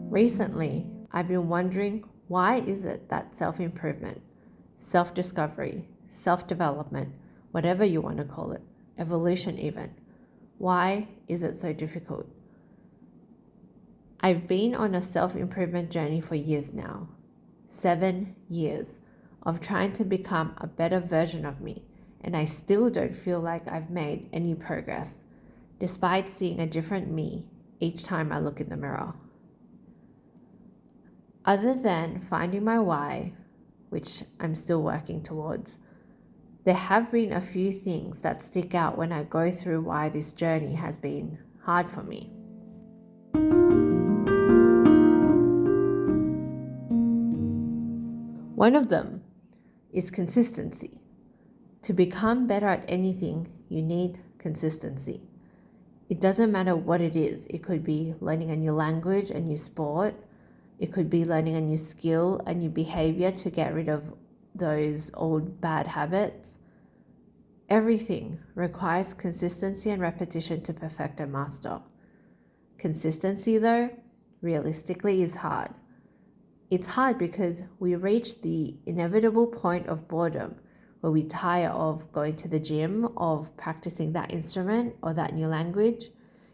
Recently, I've been wondering, why is it that self-improvement, self-discovery, self-development, whatever you want to call it, evolution even, why is it so difficult? I've been on a self-improvement journey for years now. 7 years of trying to become a better version of me, and I still don't feel like I've made any progress, despite seeing a different me each time I look in the mirror. Other than finding my why, which I'm still working towards, there have been a few things that stick out when I go through why this journey has been hard for me. One of them is consistency. To become better at anything, you need consistency. It doesn't matter what it is. It could be learning a new language, a new sport. It could be learning a new skill, a new behavior to get rid of those old bad habits. Everything requires consistency and repetition to perfect and master. Consistency, though, realistically is hard. It's hard because we reach the inevitable point of boredom where we tire of going to the gym, of practicing that instrument or that new language,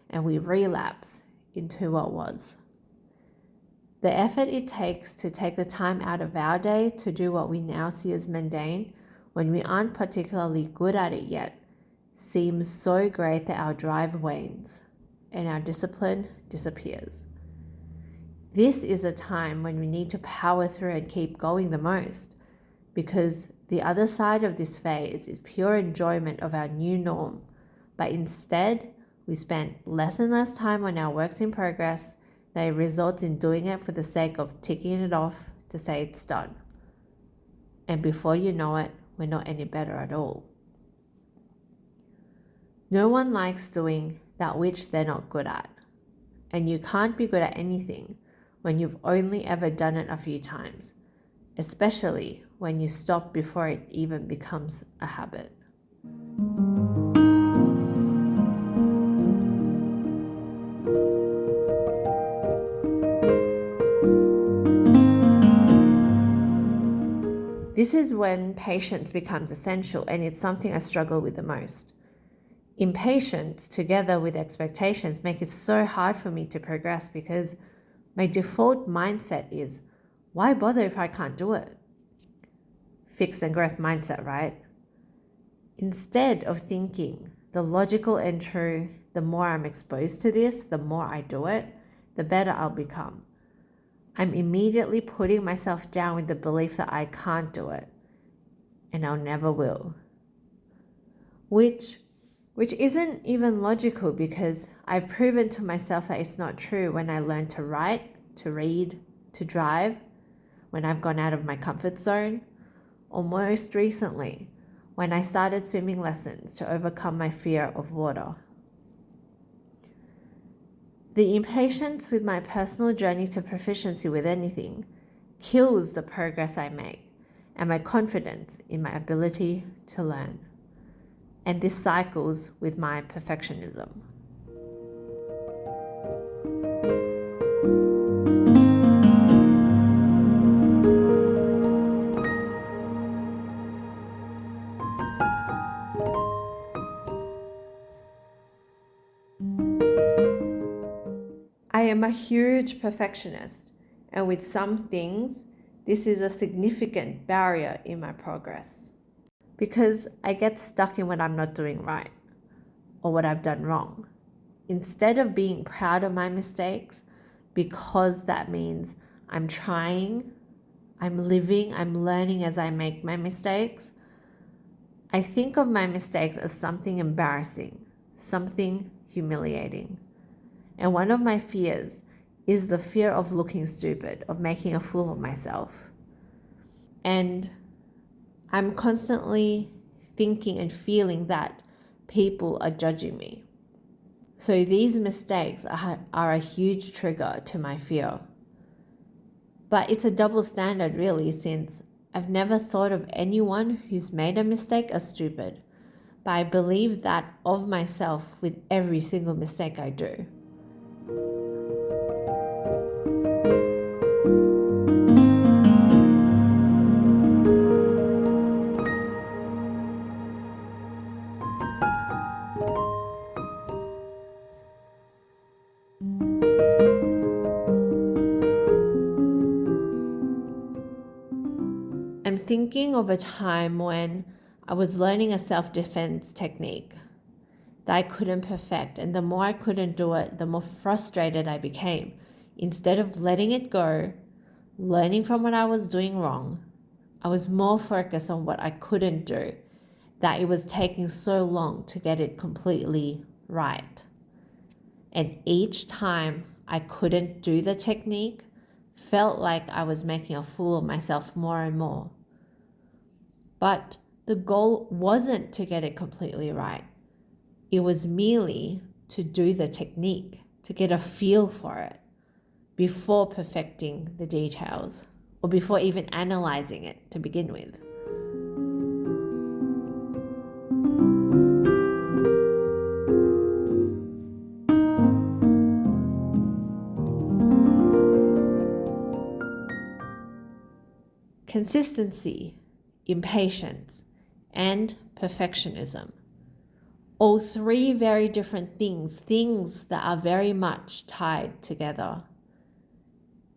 and we relapse into what was. The effort it takes to take the time out of our day to do what we now see as mundane when we aren't particularly good at it yet seems so great that our drive wanes and our discipline disappears. This is a time when we need to power through and keep going the most, because the other side of this phase is pure enjoyment of our new norm, but instead we spend less and less time on our works in progress that results in doing it for the sake of ticking it off to say it's done. And before you know it, we're not any better at all. No one likes doing that which they're not good at. And you can't be good at anything when you've only ever done it a few times, especially when you stop before it even becomes a habit. This is when patience becomes essential, and it's something I struggle with the most. Impatience together with expectations make it so hard for me to progress because my default mindset is, why bother if I can't do it? Fixed and growth mindset, right? Instead of thinking the logical and true, the more I'm exposed to this, the more I do it, the better I'll become. I'm immediately putting myself down with the belief that I can't do it, and I'll never will. Which isn't even logical, because I've proven to myself that it's not true when I learned to write, to read, to drive, when I've gone out of my comfort zone, or most recently, when I started swimming lessons to overcome my fear of water. The impatience with my personal journey to proficiency with anything kills the progress I make and my confidence in my ability to learn. And this cycles with my perfectionism. I am a huge perfectionist, and with some things, this is a significant barrier in my progress. Because I get stuck in what I'm not doing right, or what I've done wrong. Instead of being proud of my mistakes, because that means I'm trying, I'm living, I'm learning as I make my mistakes, I think of my mistakes as something embarrassing, something humiliating. And one of my fears is the fear of looking stupid, of making a fool of myself. And I'm constantly thinking and feeling that people are judging me. So these mistakes are a huge trigger to my fear. But it's a double standard, really, since I've never thought of anyone who's made a mistake as stupid, but I believe that of myself with every single mistake I do. I'm thinking of a time when I was learning a self-defense technique that I couldn't perfect, and the more I couldn't do it, the more frustrated I became. Instead of letting it go, learning from what I was doing wrong, I was more focused on what I couldn't do, that it was taking so long to get it completely right. And each time I couldn't do the technique, felt like I was making a fool of myself more and more. But the goal wasn't to get it completely right. It was merely to do the technique, to get a feel for it before perfecting the details, or before even analyzing it to begin with. Consistency, impatience, and perfectionism. All three very different things that are very much tied together.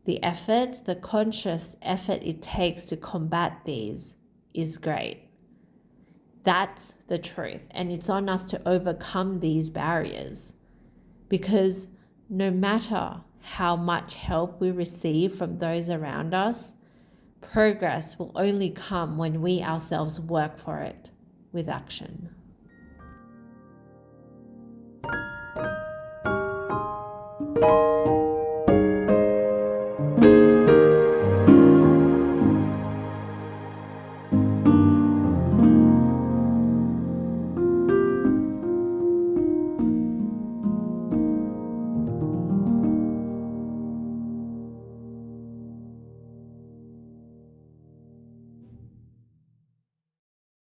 The effort, the conscious effort it takes to combat these is great. That's the truth, and it's on us to overcome these barriers, because no matter how much help we receive from those around us, progress will only come when we ourselves work for it with action.